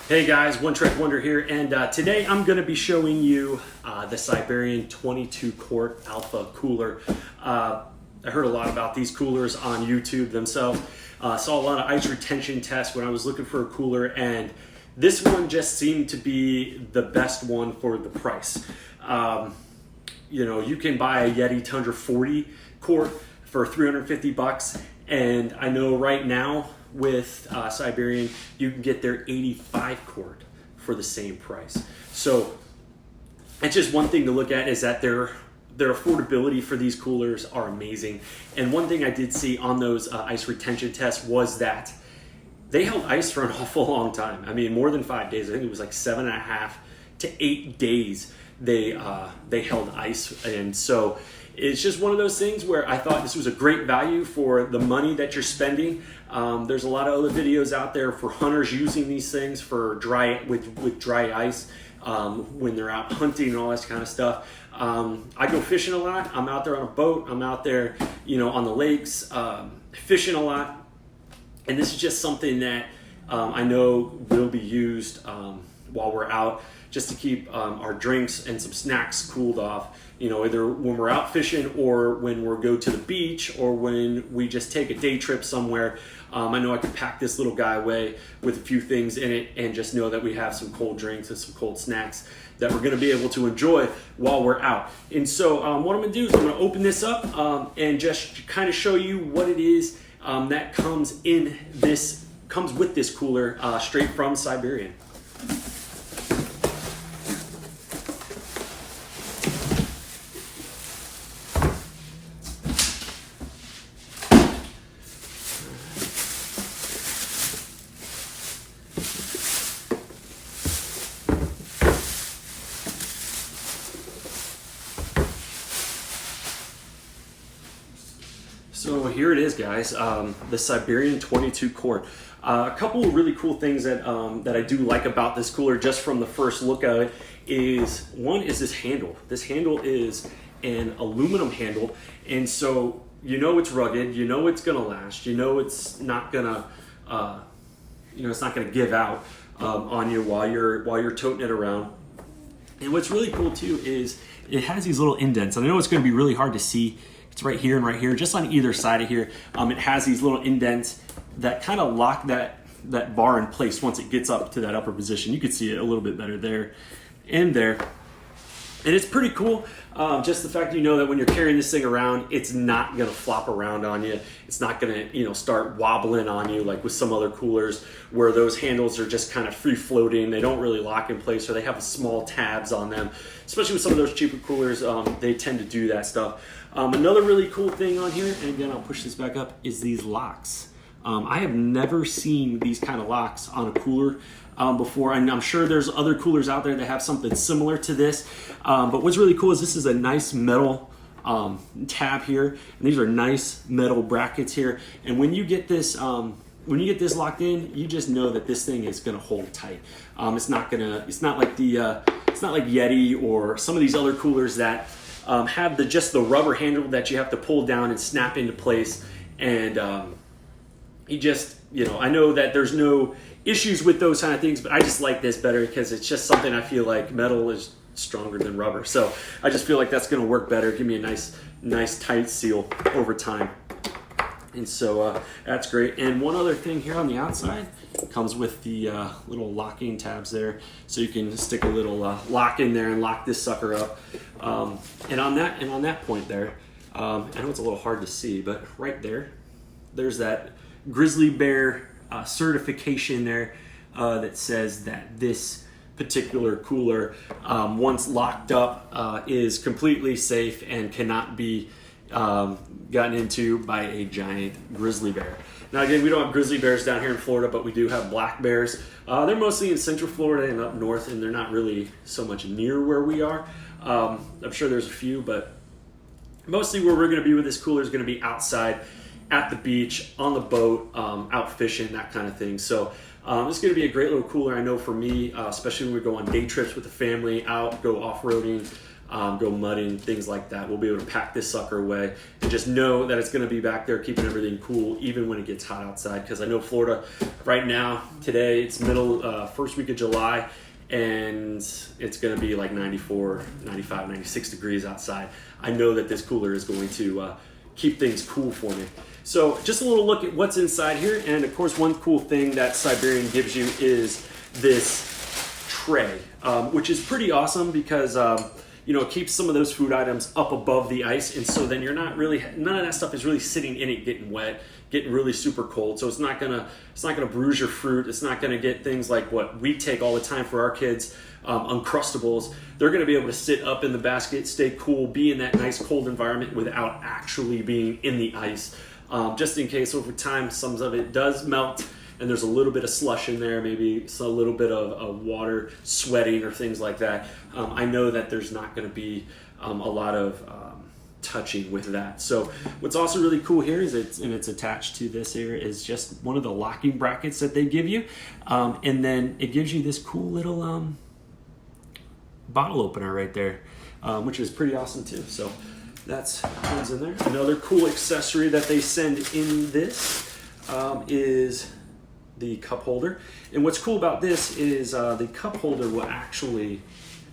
Hey guys, One Trick Wonder here, and today I'm going to be showing you the Siberian 22 quart alpha cooler. I heard a lot about these coolers on YouTube themselves. Saw a lot of ice retention tests when I was looking for a cooler, and this one just seemed to be the best one for the price. You know, you can buy a Yeti Tundra 40 quart for 350 bucks, and I know right now with Siberian, you can get their 85 quart for the same price. So it's just one thing to look at is that their affordability for these coolers are amazing. And one thing I did see on those ice retention tests was that they held ice for an awful long time. I mean, more than 5 days. I think it was like 7.5 to 8 days they held ice. And so it's just one of those things where I thought this was a great value for the money that you're spending. There's a lot of other videos out there for hunters using these things for with dry ice when they're out hunting and all that kind of stuff. I go fishing a lot. I'm out there on a boat. I'm out there, on the lakes, fishing a lot. And this is just something that I know will be used while we're out, just to keep our drinks and some snacks cooled off, either when we're out fishing or when we go to the beach or when we just take a day trip somewhere. I know I can pack this little guy away with a few things in it and just know that we have some cold drinks and some cold snacks that we're going to be able to enjoy while we're out. And so what I'm going to do is I'm going to open this up and just kind of show you what it is that comes with this cooler straight from Siberian. So here it is, guys, the Siberian 22 quart. A couple of really cool things that I do like about this cooler just from the first look at it is, one is this handle. This handle is an aluminum handle, and so it's rugged, it's gonna last, it's not gonna it's not gonna give out on you while you're toting it around. And what's really cool too is it has these little indents, and I know it's gonna be really hard to see. It's right here and right here, just on either side of here. It has these little indents that kind of lock that bar in place once it gets up to that upper position. You can see it a little bit better there and there. And it's pretty cool, just the fact that when you're carrying this thing around, it's not gonna flop around on you. It's not gonna start wobbling on you like with some other coolers where those handles are just kind of free floating. They don't really lock in place, or they have small tabs on them. Especially with some of those cheaper coolers, they tend to do that stuff. Another really cool thing on here, and again I'll push this back up, is these locks. I have never seen these kind of locks on a cooler before, and I'm sure there's other coolers out there that have something similar to this. But what's really cool is this is a nice metal tab here, and these are nice metal brackets here. And when you get this locked in, you just know that this thing is going to hold tight. It's not like Yeti or some of these other coolers that have just the rubber handle that you have to pull down and snap into place. And I know that there's no issues with those kind of things, but I just like this better because it's just something I feel like metal is stronger than rubber. So I just feel like that's going to work better, give me a nice tight seal over time. And so that's great. And one other thing here on the outside comes with the little locking tabs there, so you can stick a little lock in there and lock this sucker up. And on that point there, I know it's a little hard to see, but right there's that grizzly bear certification there that says that this particular cooler, once locked up, is completely safe and cannot be gotten into by a giant grizzly bear. Now again, we don't have grizzly bears down here in Florida, but we do have black bears. They're mostly in central Florida and up north, and they're not really so much near where we are. I'm sure there's a few, but mostly where we're going to be with this cooler is going to be outside at the beach, on the boat, out fishing, that kind of thing. So it's going to be a great little cooler, I know, for me, especially when we go on day trips with the family, go off-roading. go mudding, things like that. We'll be able to pack this sucker away and just know that it's going to be back there keeping everything cool even when it gets hot outside, because I know Florida right now, today, it's first week of July, and it's going to be like 94, 95, 96 degrees outside. I know that this cooler is going to keep things cool for me. So just a little look at what's inside here, and of course one cool thing that Siberian gives you is this tray, which is pretty awesome because it keeps some of those food items up above the ice, and so then you're not really, none of that stuff is really sitting in it getting wet, getting really super cold. So it's not gonna bruise your fruit. It's not gonna get things like what we take all the time for our kids, Uncrustables. They're gonna be able to sit up in the basket, stay cool, be in that nice cold environment without actually being in the ice. Just in case over time some of it does melt and there's a little bit of slush in there, maybe it's a little bit of water sweating or things like that. I know that there's not going to be a lot of touching with that. So what's also really cool here is it's attached to this here is just one of the locking brackets that they give you, and then it gives you this cool little bottle opener right there, which is pretty awesome too. So that's what's in there. Another cool accessory that they send in this is the cup holder. And what's cool about this is the cup holder will actually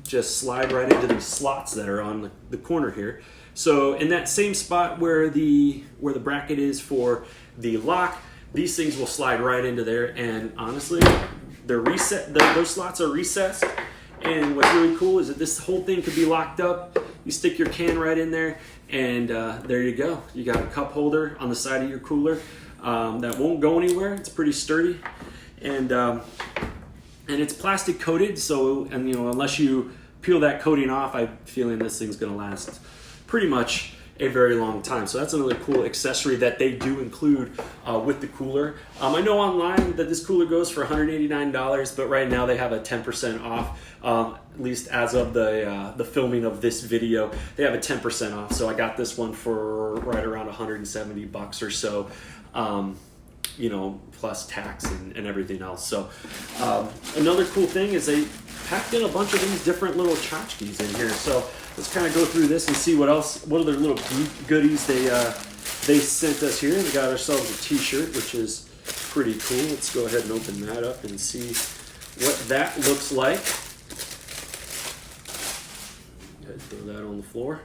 just slide right into these slots that are on the corner here. So in that same spot where the bracket is for the lock, these things will slide right into there, and honestly, they're reset. Those slots are recessed, and what's really cool is that this whole thing could be locked up. You stick your can right in there, and there you go. You got a cup holder on the side of your cooler that won't go anywhere. It's pretty sturdy, and it's plastic coated. So, unless you peel that coating off, I'm feeling this thing's going to last pretty much a very long time. So that's another cool accessory that they do include with the cooler. I know online that this cooler goes for $189, but right now they have a 10% off. At least as of the filming of this video, they have a 10% off. So I got this one for right around $170 or so. Plus tax and everything else. So another cool thing is they packed in a bunch of these different little tchotchkes in here. So let's kind of go through this and see what other little goodies they sent us here. We got ourselves a t-shirt, which is pretty cool. Let's go ahead and open that up and see what that looks like. Go ahead and throw that on the floor.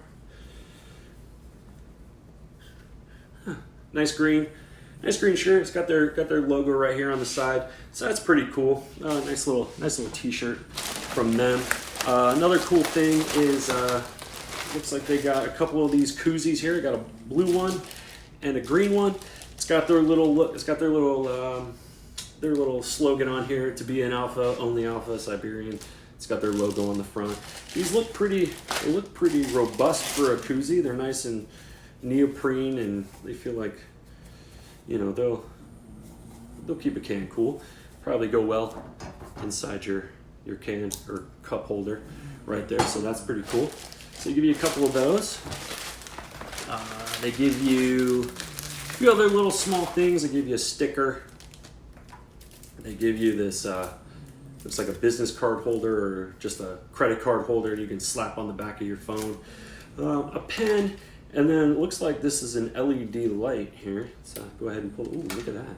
Nice green shirt. It's got their logo right here on the side, so that's pretty cool. Nice little t-shirt from them. Another cool thing is looks like they got a couple of these koozies here. They got a blue one and a green one. It's got their little slogan on here: to be an alpha, only alpha, Siberian. It's got their logo on the front. These look pretty robust for a koozie. They're nice and neoprene, and they feel like they'll keep a can cool. Probably go well inside your can or cup holder right there. So that's pretty cool. So they give you a couple of those. They give you a few other little small things. They give you a sticker. They give you this looks like a business card holder or just a credit card holder you can slap on the back of your phone. A pen. And then it looks like this is an LED light here. So go ahead and pull. Ooh, look at that.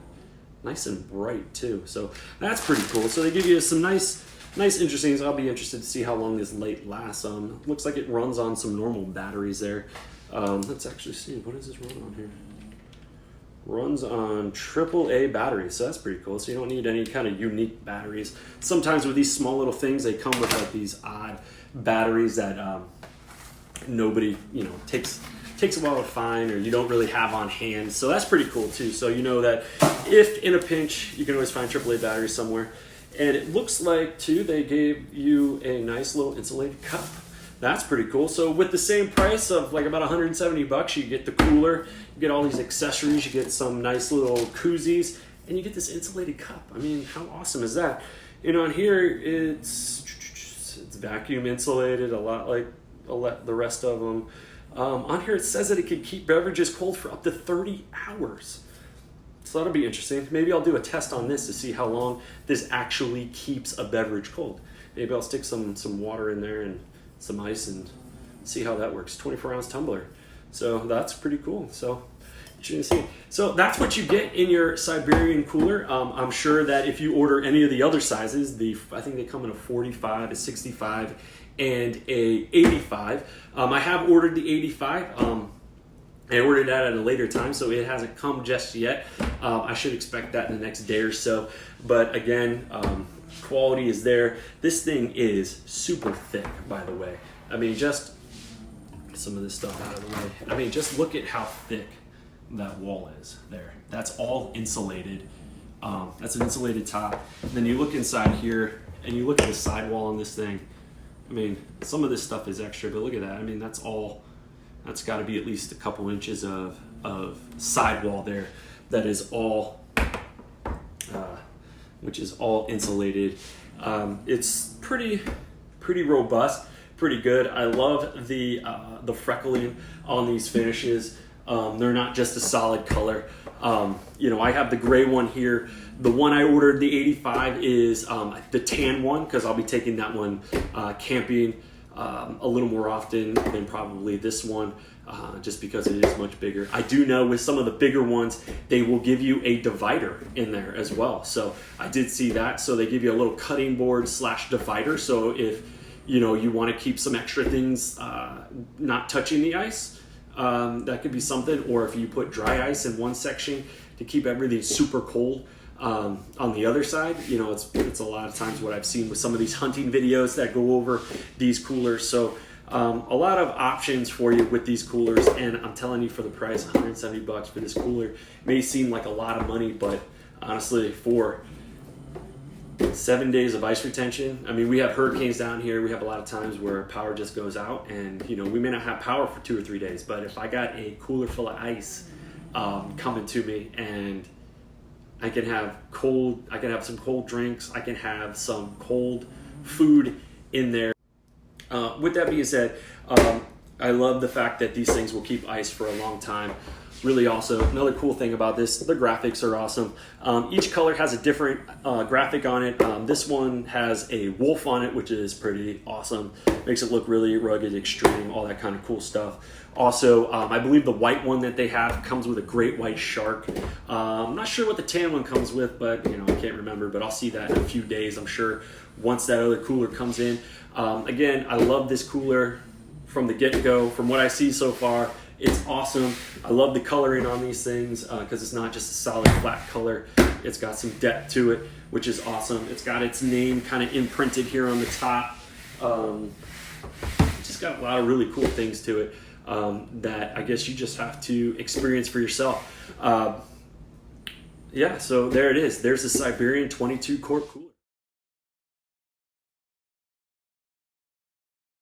Nice and bright too. So that's pretty cool. So they give you some nice interesting things. I'll be interested to see how long this light lasts. Looks like it runs on some normal batteries there. Let's actually see. What does this run on here? Runs on AAA batteries. So that's pretty cool. So you don't need any kind of unique batteries. Sometimes with these small little things, they come with like these odd batteries that nobody takes a while to find, or you don't really have on hand. So that's pretty cool too. So you know that if in a pinch, you can always find AAA batteries somewhere. And it looks like too, they gave you a nice little insulated cup. That's pretty cool. So with the same price of like about $170, you get the cooler, you get all these accessories, you get some nice little koozies, and you get this insulated cup. I mean, how awesome is that? On here, it's vacuum insulated, a lot like the rest of them. On here it says that it can keep beverages cold for up to 30 hours. So that'll be interesting. Maybe I'll do a test on this to see how long this actually keeps a beverage cold. Maybe I'll stick some water in there and some ice and see how that works. 24-ounce tumbler. So that's pretty cool. So you can see. So that's what you get in your Siberian cooler. I'm sure that if you order any of the other sizes, I think they come in a 45, a 65, and a 85. I have ordered the 85. I ordered that at a later time, so it hasn't come just yet. I should expect that in the next day or so. But again, quality is there. This thing is super thick, by the way. I mean, just some of this stuff out of the way. I mean, just look at how thick that wall is there. That's all insulated. That's an insulated top. And then you look inside here, and you look at the sidewall on this thing. I mean, some of this stuff is extra, but look at that. I mean, that's got to be at least a couple inches of sidewall there. That is all, which is all insulated. It's pretty robust, pretty good. I love the freckling on these finishes. They're not just a solid color. You know, I have the gray one here. The one I ordered, the 85, is the tan one, because I'll be taking that one camping a little more often than probably this one, just because it is much bigger. I do know with some of the bigger ones, they will give you a divider in there as well. So I did see that. So they give you a little cutting board / divider. So if you know you want to keep some extra things not touching the ice, that could be something. Or if you put dry ice in one section to keep everything super cold on the other side, you know, it's a lot of times what I've seen with some of these hunting videos that go over these coolers. So a lot of options for you with these coolers, and I'm telling you, for the price, $170 for this cooler may seem like a lot of money, but honestly, for 7 days of ice retention, I mean, we have hurricanes down here. We have a lot of times where power just goes out, and you know, we may not have power for 2 or 3 days, but if I got a cooler full of ice coming to me, and I can have some cold drinks, I can have some cold food in there. With that being said, I love the fact that these things will keep ice for a long time. Really also, another cool thing about this, the graphics are awesome. Each color has a different graphic on it. This one has a wolf on it, which is pretty awesome. Makes it look really rugged, extreme, all that kind of cool stuff. Also, I believe the white one that they have comes with a great white shark. I'm not sure what the tan one comes with, but you know, I can't remember, but I'll see that in a few days, I'm sure, once that other cooler comes in. Again, I love this cooler from the get-go. From what I see so far, it's awesome. I love the coloring on these things because it's not just a solid flat color. It's got some depth to it, which is awesome. It's got its name kind of imprinted here on the top. It's just got a lot of really cool things to it that I guess you just have to experience for yourself. Yeah, so there it is. There's the Siberian 22 quart cooler.